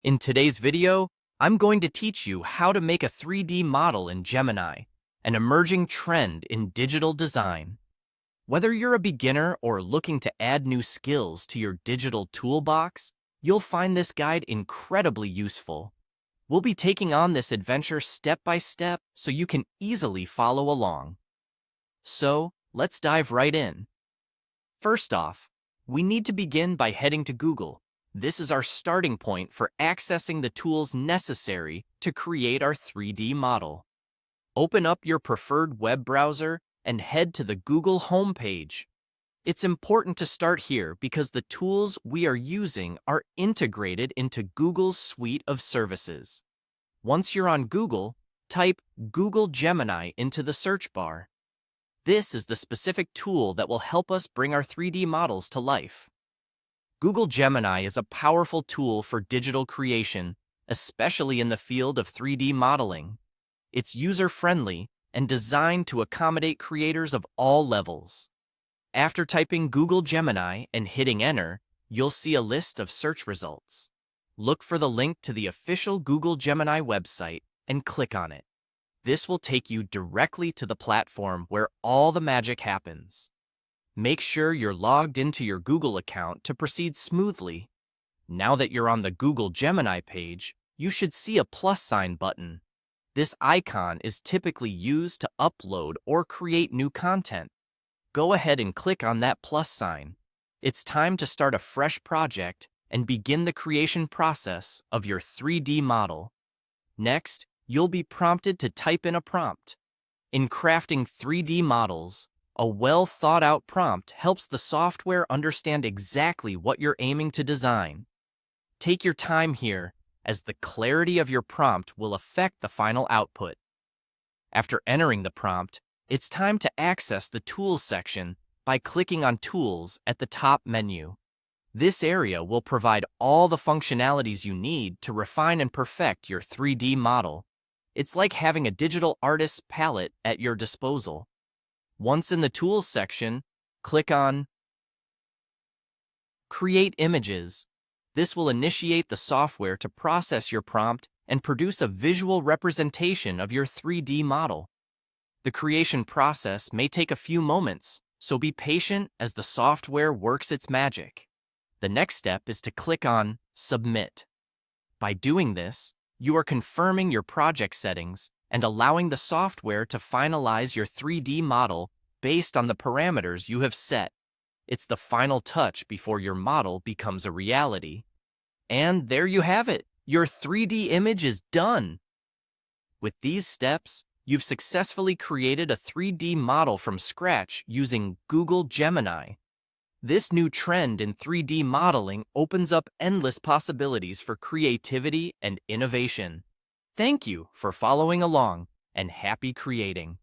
In today's video, I'm going to teach you how to make a 3D model in Gemini, an emerging trend in digital design. Whether you're a beginner or looking to add new skills to your digital toolbox, you'll find this guide incredibly useful. We'll be taking on this adventure step by step so you can easily follow along. So, let's dive right in. First off, we need to begin by heading to Google. This is our starting point for accessing the tools necessary to create our 3D model. Open up your preferred web browser and head to the Google homepage. It's important to start here because the tools we are using are integrated into Google's suite of services. Once you're on Google, type Google Gemini into the search bar. This is the specific tool that will help us bring our 3D models to life. Google Gemini is a powerful tool for digital creation, especially in the field of 3D modeling. It's user-friendly and designed to accommodate creators of all levels. After typing Google Gemini and hitting Enter, you'll see a list of search results. Look for the link to the official Google Gemini website and click on it. This will take you directly to the platform where all the magic happens. Make sure you're logged into your Google account to proceed smoothly. Now that you're on the Google Gemini page, you should see a plus sign button. This icon is typically used to upload or create new content. Go ahead and click on that plus sign. It's time to start a fresh project and begin the creation process of your 3D model. Next, you'll be prompted to type in a prompt. In crafting 3D models, a well-thought-out prompt helps the software understand exactly what you're aiming to design. Take your time here, as the clarity of your prompt will affect the final output. After entering the prompt, it's time to access the Tools section by clicking on Tools at the top menu. This area will provide all the functionalities you need to refine and perfect your 3D model. It's like having a digital artist's palette at your disposal. Once in the Tools section, click on Create Images. This will initiate the software to process your prompt and produce a visual representation of your 3D model. The creation process may take a few moments, so be patient as the software works its magic. The next step is to click on Submit. By doing this, you are confirming your project settings and allowing the software to finalize your 3D model based on the parameters you have set. It's the final touch before your model becomes a reality. And there you have it. Your 3D image is done. With these steps, you've successfully created a 3D model from scratch using Google Gemini. This new trend in 3D modeling opens up endless possibilities for creativity and innovation. Thank you for following along, and happy creating.